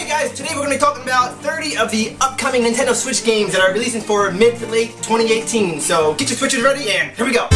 Hey guys, today we're going to be talking about 30 of the upcoming Nintendo Switch games that are releasing for mid to late 2018. So get your Switches ready and here we go.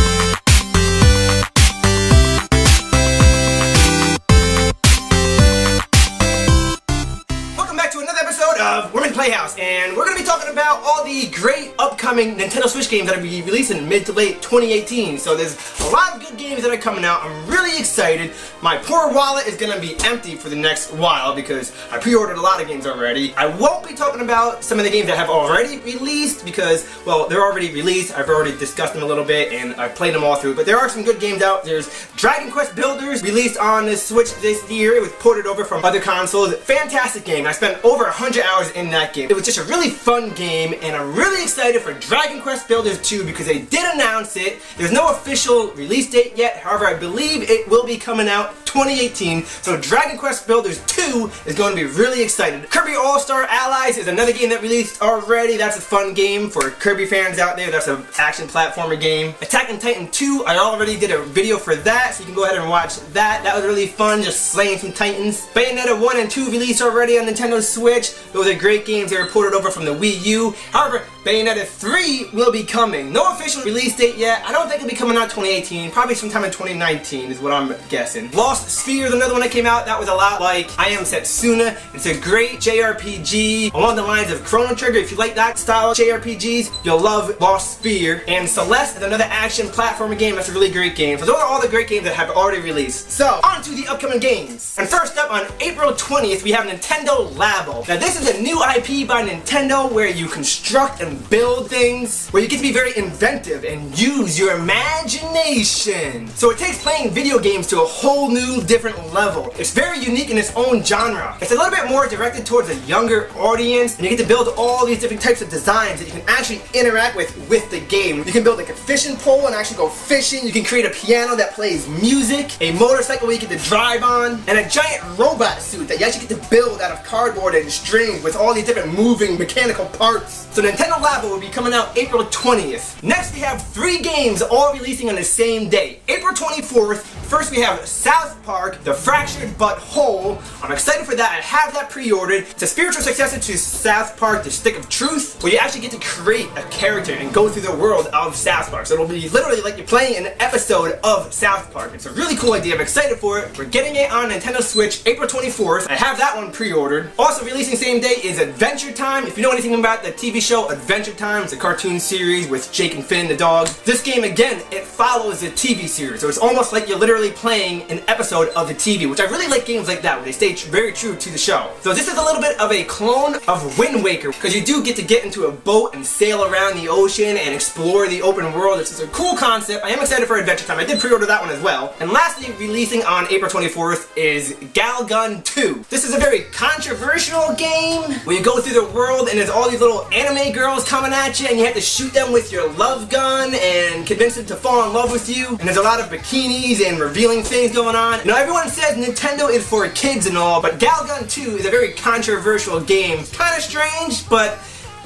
Of Wormys Playhouse, and we're going to be talking about all the great upcoming Nintendo Switch games that will be releasing mid to late 2018. So there's a lot of good games that are coming out. I'm really excited. My poor wallet is going to be empty for the next while because I pre-ordered a lot of games already. I won't be talking about some of the games that have already released because, well, they're already released. I've already discussed them a little bit and I've played them all through, but there are some good games out. There's Dragon Quest Builders, released on the Switch this year. It was ported over from other consoles. Fantastic game. I spent over 100 hours in that game. It was just a really fun game, and I'm really excited for Dragon Quest Builders 2 because they did announce it. There's no official release date yet, however I believe it will be coming out 2018, so Dragon Quest Builders 2 is going to be really excited. Kirby All-Star Allies is another game that released already. That's a fun game for Kirby fans out there. That's an action platformer game. Attack on Titan 2, I already did a video for that, so you can go ahead and watch that. That was really fun, just slaying some Titans. Bayonetta 1 and 2 released already on Nintendo Switch. Those are great games. They were ported over from the Wii U. However, Bayonetta 3 will be coming. No official release date yet. I don't think it'll be coming out 2018. Probably sometime in 2019 is what I'm guessing. Lost Sphere is another one that came out. That was a lot like I Am Setsuna. It's a great JRPG along the lines of Chrono Trigger. If you like that style of JRPGs, you'll love Lost Sphere. And Celeste is another action platformer game. That's a really great game. So those are all the great games that have already released. So, on to the upcoming games. And first up, on April 20th, we have Nintendo Labo. Now this is a new IP by Nintendo where you construct and build things, where you get to be very inventive and use your imagination. So it takes playing video games to a whole new different level. It's very unique in its own genre. It's a little bit more directed towards a younger audience, and you get to build all these different types of designs that you can actually interact with the game. You can build like a fishing pole and actually go fishing. You can create a piano that plays music, a motorcycle where you get to drive on, and a giant robot suit that you actually get to build out of cardboard and string with all these different moving mechanical parts. So Nintendo Labo will be coming out April 20th. Next we have 3 games all releasing on the same day. April 24th, first we have South Park, The Fractured But Whole. I'm excited for that. I have that pre-ordered. It's a spiritual successor to South Park, The Stick of Truth, where you actually get to create a character and go through the world of South Park. So it'll be literally like you're playing an episode of South Park. It's a really cool idea. I'm excited for it. We're getting it on Nintendo Switch April 24th. I have that one pre-ordered. Also releasing same day is Adventure Time. If you know anything about the TV show Adventure Time, it's a cartoon series with Jake and Finn the dog. This game, again, it follows the TV series, so it's almost like you're literally playing an episode of the TV, which I really like games like that, where they stay very true to the show. So this is a little bit of a clone of Wind Waker, because you do get to get into a boat and sail around the ocean and explore the open world. It's just a cool concept. I am excited for Adventure Time. I did pre-order that one as well. And lastly, releasing on April 24th is Galgun 2. This is a very controversial game where you go through the world and there's all these little anime girls coming at you and you have to shoot them with your love gun and convince them to fall in love with you. And there's a lot of bikinis and revealing things going on. Now everyone says Nintendo is for kids and all, but Galgun 2 is a very controversial game. It's kind of strange, but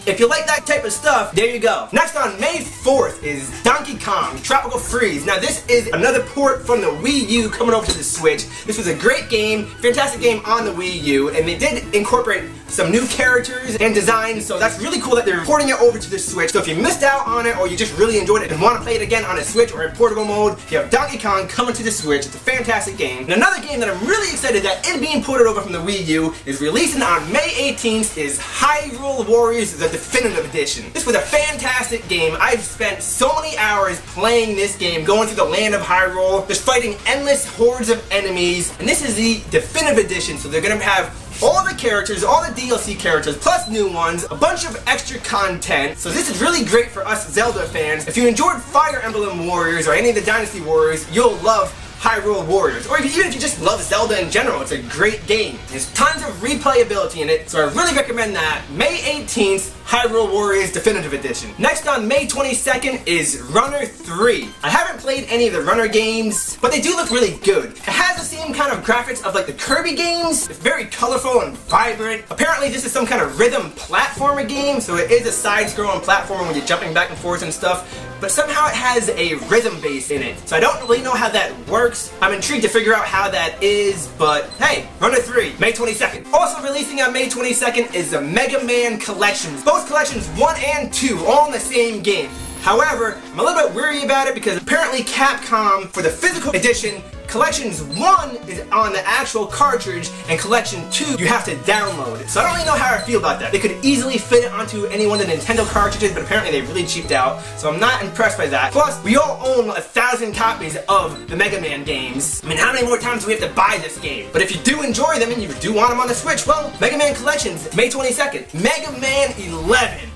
if you like that type of stuff, there you go. Next on May 4th is Donkey Kong Tropical Freeze. Now this is another port from the Wii U coming over to the Switch. This was a great game, fantastic game on the Wii U, and they did incorporate some new characters and designs, so that's really cool that they're porting it over to the Switch. So if you missed out on it or you just really enjoyed it and want to play it again on a Switch or in portable mode, you have Donkey Kong coming to the Switch. It's a fantastic game. And another game that I'm really excited that is being ported over from the Wii U is releasing on May 18th is Hyrule Warriors The Definitive Edition. This was a fantastic game. I've spent so many hours playing this game, going through the land of Hyrule, just fighting endless hordes of enemies, and this is the Definitive Edition, so they're going to have all the characters, all the DLC characters, plus new ones, a bunch of extra content. So this is really great for us Zelda fans. If you enjoyed Fire Emblem Warriors or any of the Dynasty Warriors, you'll love Hyrule Warriors. Or even if you just love Zelda in general, it's a great game. There's tons of replayability in it, so I really recommend that. May 18th, Hyrule Warriors Definitive Edition. Next on May 22nd is Runner 3. I haven't played any of the Runner games, but they do look really good. It has the same kind of graphics of like the Kirby games. It's very colorful and vibrant. Apparently this is some kind of rhythm platformer game, so it is a side-scrolling platformer when you're jumping back and forth and stuff. but somehow it has a rhythm bass in it. So I don't really know how that works. I'm intrigued to figure out how that is, but hey, Runner 3, May 22nd. Also releasing on May 22nd is the Mega Man Collections. Both Collections 1 and 2, all in the same game. However, I'm a little bit weary about it because apparently Capcom, for the physical edition, Collections 1 is on the actual cartridge, and Collection 2 you have to download it. So I don't really know how I feel about that. They could easily fit it onto any one of the Nintendo cartridges, but apparently they really cheaped out, so I'm not impressed by that. Plus, we all own 1,000 copies of the Mega Man games. I mean, how many more times do we have to buy this game? But if you do enjoy them and you do want them on the Switch, well, Mega Man Collections, May 22nd. Mega Man 11.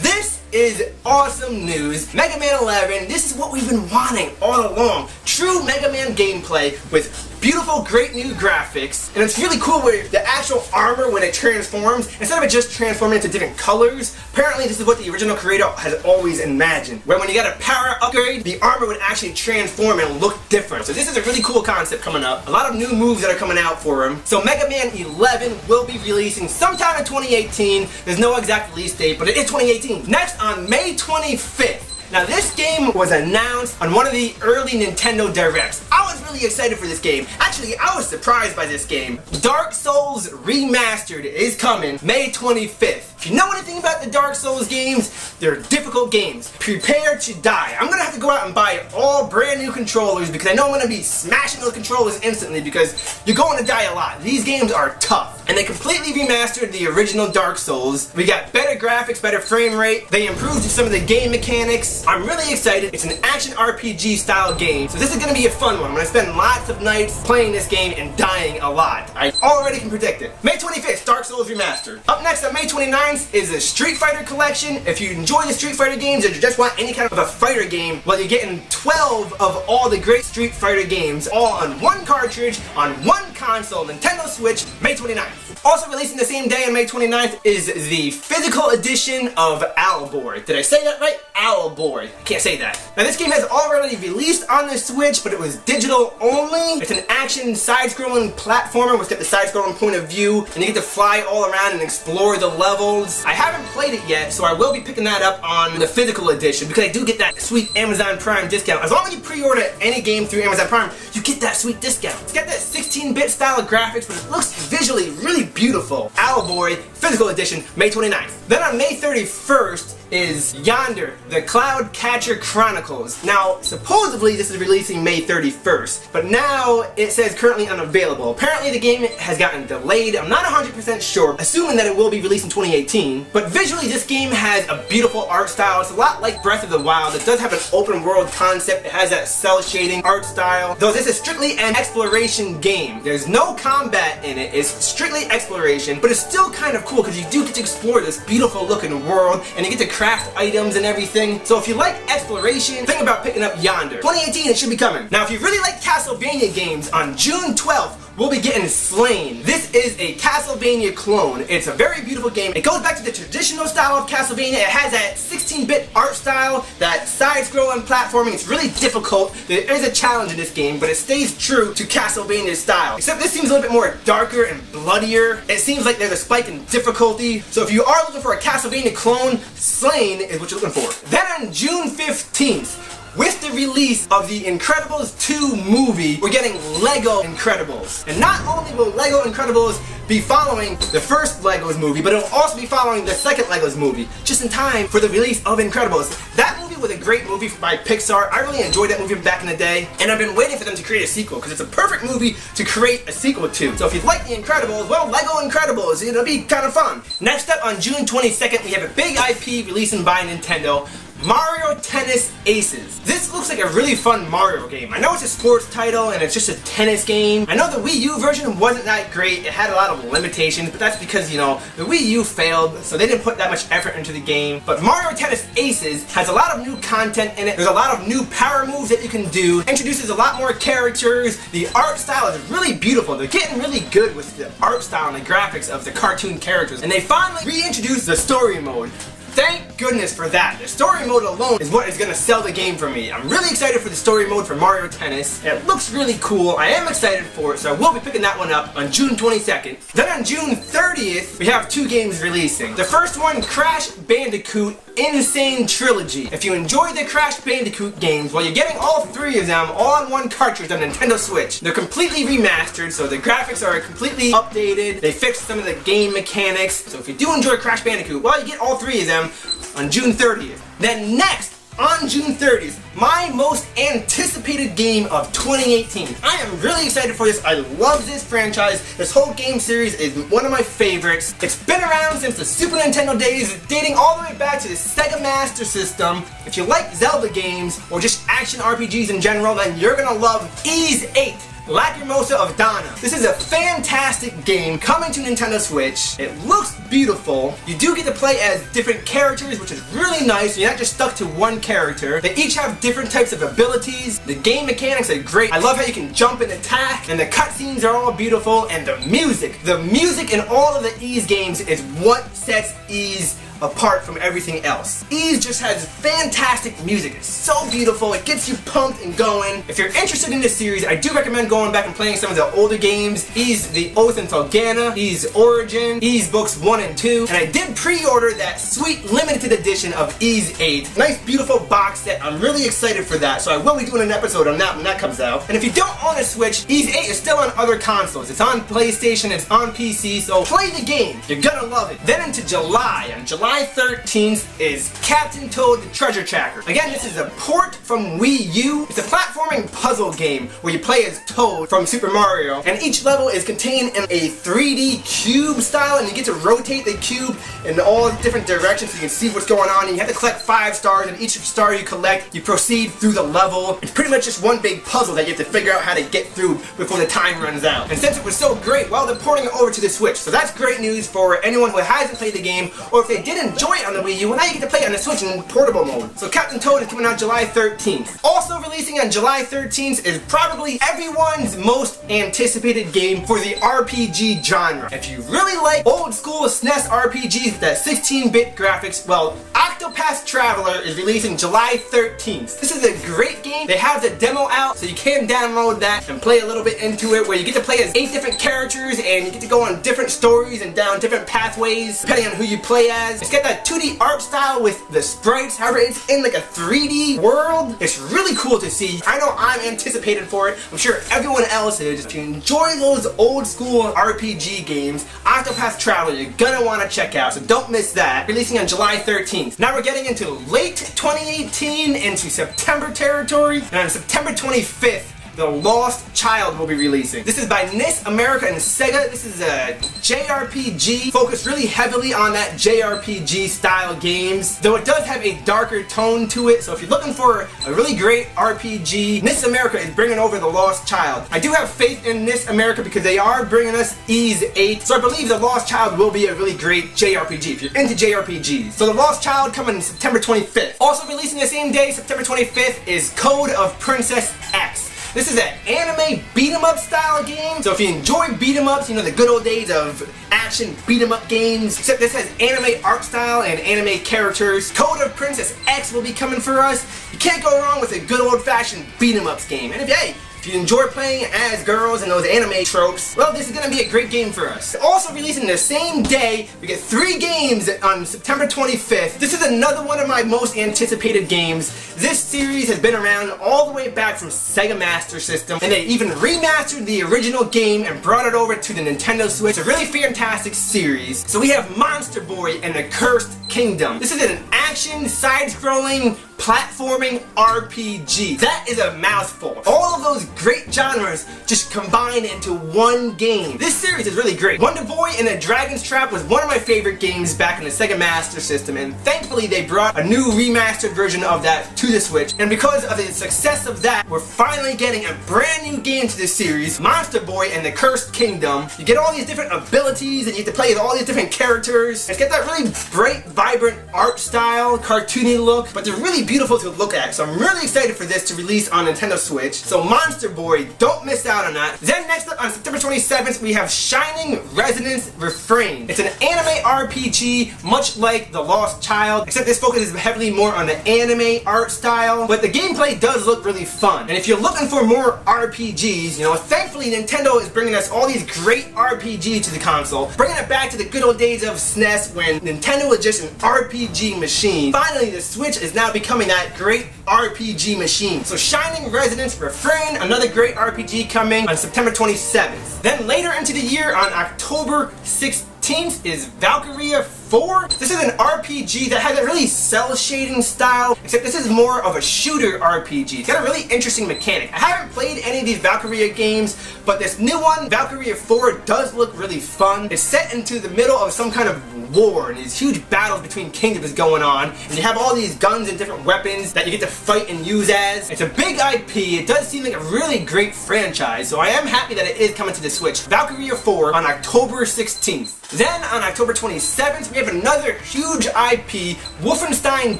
This is awesome news. Mega Man 11, this is what we've been wanting all along. True Mega Man gameplay with beautiful, great new graphics, and it's really cool where the actual armor, when it transforms, instead of it just transforming into different colors, apparently this is what the original creator has always imagined. Where when you got a power upgrade, the armor would actually transform and look different. So this is a really cool concept coming up. A lot of new moves that are coming out for him. So Mega Man 11 will be releasing sometime in 2018. There's no exact release date, but it is 2018. Next, on May 25th. Now this game was announced on one of the early Nintendo Directs. I was really excited for this game. Actually, I was surprised by this game. Dark Souls Remastered is coming May 25th. If you know anything about the Dark Souls games, they're difficult games. Prepare to die. I'm gonna have to go out and buy all brand new controllers because I know I'm gonna be smashing those controllers instantly because you're going to die a lot. These games are tough. And they completely remastered the original Dark Souls. We got better graphics, better frame rate. They improved some of the game mechanics. I'm really excited. It's an action RPG style game, so this is gonna be a fun one. I'm gonna spend lots of nights playing this game and dying a lot. I already can predict it. May 25th, Dark Souls Remastered. Up next on May 29th is the Street Fighter Collection. If you enjoy the Street Fighter games or you just want any kind of a fighter game, well, you're getting 12 of all the great Street Fighter games, all on one cartridge, on one console, Nintendo Switch, May 29th. Also releasing the same day on May 29th is the physical edition of Albouri. Did I say that right? Albouri. I can't say that. Now this game has already released on the Switch, but it was digital only. It's an action side-scrolling platformer with the side-scrolling point of view, and you get to fly all around and explore the levels. I haven't played it yet, so I will be picking that up on the physical edition because I do get that sweet Amazon Prime discount. As long as you pre-order any game through Amazon Prime, you get that sweet discount. It's got that 16-bit style of graphics, but it looks visually really beautiful. Albouri, physical edition, May 29th. Then on May 31st is Yonder, the Cloud Catcher Chronicles. Now, supposedly this is releasing May 31st, but now it says currently unavailable. Apparently the game has gotten delayed. I'm not 100% sure, assuming that it will be released in 2018. But visually this game has a beautiful art style. It's a lot like Breath of the Wild. It does have an open world concept. It has that cell shading art style. Though this is strictly an exploration game. There's no combat in it. It's strictly exploration, but it's still kind of cool because you do get to explore this beautiful looking world and you get to craft items and everything. So if you like exploration, think about picking up Yonder. 2018, it should be coming. Now if you really like Castlevania games, on June 12th, we'll be getting Slain. This is a Castlevania clone. It's a very beautiful game. It goes back to the traditional style of Castlevania. It has that 16-bit art style, that side-scrolling platforming. It's really difficult. There is a challenge in this game, but it stays true to Castlevania's style. Except this seems a little bit more darker and bloodier. It seems like there's a spike in difficulty. So if you are looking for a Castlevania clone, Slain is what you're looking for. Then on June 15th, with the release of the Incredibles 2 movie, we're getting Lego Incredibles. And not only will Lego Incredibles be following the first Legos movie, but it'll also be following the second Legos movie, just in time for the release of Incredibles. That movie was a great movie by Pixar. I really enjoyed that movie back in the day, and I've been waiting for them to create a sequel, because it's a perfect movie to create a sequel to. So if you like the Incredibles, well, Lego Incredibles, it'll be kind of fun. Next up on June 22nd, we have a big IP releasing by Nintendo, Mario Tennis Aces. This looks like a really fun Mario game. I know it's a sports title and it's just a tennis game. I know the Wii U version wasn't that great. It had a lot of limitations, but that's because, you know, the Wii U failed, so they didn't put that much effort into the game. But Mario Tennis Aces has a lot of new content in it. There's a lot of new power moves that you can do. Introduces a lot more characters. The art style is really beautiful. They're getting really good with the art style and the graphics of the cartoon characters. And they finally reintroduced the story mode. Thank goodness for that. The story mode alone is what is going to sell the game for me. I'm really excited for the story mode for Mario Tennis. It looks really cool. I am excited for it, so I will be picking that one up on June 22nd. Then on June 30th, we have 2 games releasing. The first one, Crash Bandicoot Insane Trilogy. If you enjoy the Crash Bandicoot games, well, you're getting all 3 of them all on one cartridge on Nintendo Switch. They're completely remastered, so the graphics are completely updated. They fixed some of the game mechanics. So if you do enjoy Crash Bandicoot, well, you get all 3 of them on June 30th. Then next, on June 30th, my most anticipated game of 2018. I am really excited for this. I love this franchise. This whole game series is one of my favorites. It's been around since the Super Nintendo days, dating all the way back to the Sega Master System. If you like Zelda games, or just action RPGs in general, then you're gonna love Ys 8. Lacrimosa of Dana. This is a fantastic game coming to Nintendo Switch. It looks beautiful. You do get to play as different characters, which is really nice. You're not just stuck to one character. They each have different types of abilities. The game mechanics are great. I love how you can jump and attack, and the cutscenes are all beautiful, and the music in all of the Ys games is what sets Ys apart from everything else. Ys just has fantastic music. It's so beautiful. It gets you pumped and going. If you're interested in this series, I do recommend going back and playing some of the older games. Ys The Oath and Felghana, Ys Origin, Ys Books 1 and 2, and I did pre-order that sweet limited edition of Ys 8. Nice beautiful box set. I'm really excited for that, so I will be doing an episode on that when that comes out. And if you don't own a Switch, Ys 8 is still on other consoles. It's on PlayStation, it's on PC, so play the game. You're gonna love it. Then into July. On July 13th is Captain Toad the Treasure Tracker. Again, this is a port from Wii U. It's a platforming puzzle game where you play as Toad from Super Mario, and each level is contained in a 3D cube style, and you get to rotate the cube in all different directions so you can see what's going on, and you have to collect 5 stars, and each star you collect, you proceed through the level. It's pretty much just one big puzzle that you have to figure out how to get through before the time runs out. And since it was so great, well, they're porting it over to the Switch, so that's great news for anyone who hasn't played the game, or if they did enjoy it on the Wii U, well, now you get to play it on the Switch in portable mode. So Captain Toad is coming out July 13th. Also releasing on July 13th is probably everyone's most anticipated game for the RPG genre. If you really like old school SNES RPGs with that 16-bit graphics, well, Octopath Traveler is releasing July 13th. This is a great game. They have the demo out, so you can download that and play a little bit into it, where you get to play as 8 different characters, and you get to go on different stories and down different pathways depending on who you play as. It's got that 2D art style with the sprites. However, it's in like a 3D world. It's really cool to see. I know I'm anticipated for it. I'm sure everyone else is. If you enjoy those old school RPG games, Octopath Traveler, you're gonna want to check out, so don't miss that. Releasing on July 13th. Now we're getting into late 2018, into September territory, and on September 25th, The Lost Child will be releasing. This is by NIS America and Sega. This is a JRPG, focused really heavily on that JRPG style games, though it does have a darker tone to it. So if you're looking for a really great RPG, NIS America is bringing over The Lost Child. I do have faith in NIS America because they are bringing us Ys 8, so I believe The Lost Child will be a really great JRPG if you're into JRPGs. So The Lost Child coming September 25th. Also releasing the same day, September 25th, is Code of Princess X. This is an anime beat-em-up style game, so if you enjoy beat-em-ups, you know, the good old days of action beat-em-up games, except this has anime art style and anime characters. Code of Princess X will be coming for us. You can't go wrong with a good old-fashioned beat-em-ups game. And if you enjoy playing as girls and those anime tropes, well, this is going to be a great game for us. Also releasing the same day, we get 3 games on September 25th. This is another one of my most anticipated games. This series has been around all the way back from Sega Master System, and they even remastered the original game and brought it over to the Nintendo Switch. It's a really fantastic series. So we have Monster Boy and the Cursed Kingdom. This is an action, side-scrolling, platforming RPG. That is a mouthful. All of those great genres just combined into one game. This series is really great. Wonder Boy and the Dragon's Trap was one of my favorite games back in the Sega Master System, and thankfully they brought a new remastered version of that to the Switch. And because of the success of that, we're finally getting a brand new game to this series, Monster Boy and the Cursed Kingdom. You get all these different abilities, and you have to play with all these different characters. It's got that really bright, vibrant art style, cartoony look, but they're really really beautiful to look at. So I'm really excited for this to release on Nintendo Switch. So Monster Boy, don't miss out on that. Then next up on September 27th, we have Shining Resonance Refrain. It's an anime RPG, much like The Lost Child, except this focuses heavily more on the anime art style, but the gameplay does look really fun. And if you're looking for more RPGs, you know, thankfully Nintendo is bringing us all these great RPGs to the console, bringing it back to the good old days of SNES when Nintendo was just an RPG machine. Finally, the Switch is now becoming that great RPG machine. So Shining Resonance Refrain, another great RPG coming on September 27th. Then later into the year, on October 16th, is Valkyrie Afore. This is an RPG that has a really cell shading style, except this is more of a shooter RPG. It's got a really interesting mechanic. I haven't played any of these Valkyrie games, but this new one, Valkyrie Afore, does look really fun. It's set into the middle of some kind of war, and these huge battles between kingdoms going on, and you have all these guns and different weapons that you get to fight and use as. It's a big IP. It does seem like a really great franchise, so I am happy that it is coming to the Switch. Valkyrie Afore on October 16th. Then on October 27th, we have another huge IP, Wolfenstein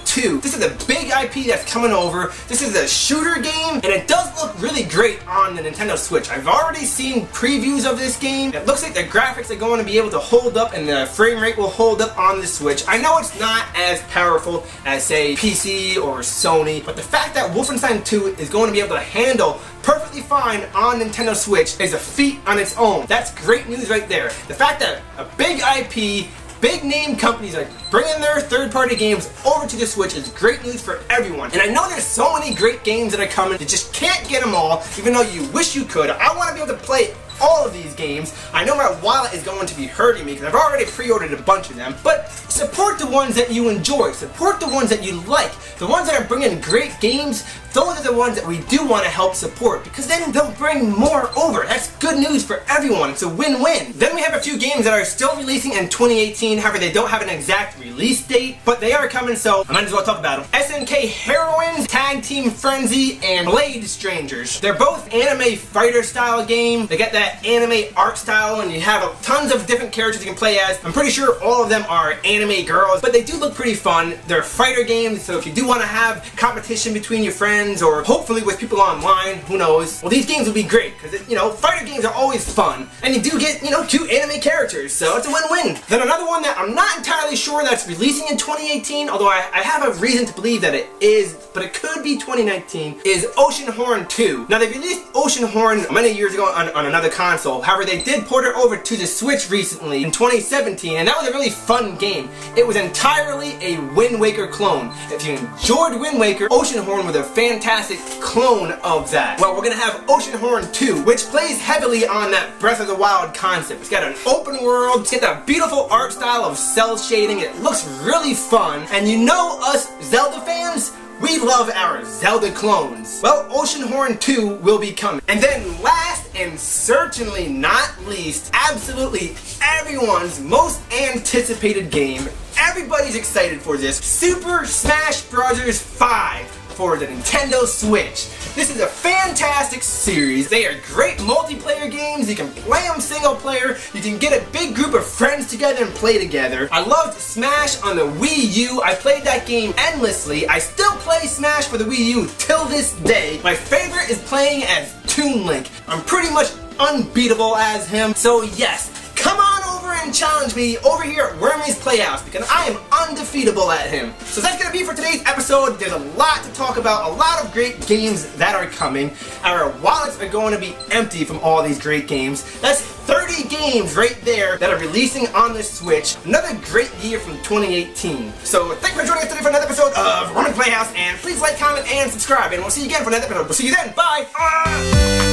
II. This is a big IP that's coming over. This is a shooter game, and it does look really great on the Nintendo Switch. I've already seen previews of this game. It looks like the graphics are going to be able to hold up, and the frame rate will hold up on the Switch. I know it's not as powerful as, say, PC or Sony, but the fact that Wolfenstein 2 is going to be able to handle perfectly fine on Nintendo Switch is a feat on its own. That's great news right there. The fact that a big IP, big name companies are bringing their third-party games over to the Switch is great news for everyone. And I know there's so many great games that are coming, you just can't get them all, even though you wish you could. I want to be able to play all of these games. I know my wallet is going to be hurting me because I've already pre-ordered a bunch of them, but support the ones that you enjoy, support the ones that you like, the ones that are bringing great games. Those are the ones that we do want to help support, because then they'll bring more over. That's good news for everyone. It's a win-win. Then we have a few games that are still releasing in 2018, however they don't have an exact release date, but they are coming, so I might as well talk about them. SNK Heroines, Tag Team Frenzy, and Blade Strangers. They're both anime fighter style games. They get that anime art style, and you have tons of different characters you can play as. I'm pretty sure all of them are anime girls, but they do look pretty fun. They're fighter games, so if you do want to have competition between your friends, or hopefully with people online, who knows, well, these games will be great, because, you know, fighter games are always fun, and you do get, you know, cute anime characters, so it's a win-win. Then another one that I'm not entirely sure that's releasing in 2018, although I have a reason to believe that it is, but it could be 2019, is Oceanhorn 2. Now, they released Oceanhorn many years ago on another console, however, they did port it over to the Switch recently in 2017, and that was a really fun game. It was entirely a Wind Waker clone. If you enjoyed Wind Waker, Oceanhorn was a fantastic clone of that. Well, we're gonna have Oceanhorn 2, which plays heavily on that Breath of the Wild concept. It's got an open world, it's got that beautiful art style of cell shading, it looks really fun, and you know us Zelda fans, we love our Zelda clones. Well, Oceanhorn 2 will be coming. And then last and certainly not least, absolutely everyone's most anticipated game, everybody's excited for this, Super Smash Bros. 5 for the Nintendo Switch. This is a fantastic series. They are great multiplayer games. You can play them single player. You can get a big group of friends together and play together. I loved Smash on the Wii U. I played that game endlessly. I still play Smash for the Wii U till this day. My favorite is playing as Toon Link. I'm pretty much unbeatable as him. So yes, come on over and challenge me over here at Wormys Playhouse, because I am undefeatable at him. So that's going to be for today's episode. There's a lot to talk about, a lot of great games that are coming. Our wallets are going to be empty from all these great games. That's 30 games right there that are releasing on the Switch. Another great year from 2018. So thank you for joining us today for another episode of Wormys Playhouse, and please like, comment, and subscribe, and we'll see you again for another episode. We'll see you then. Bye!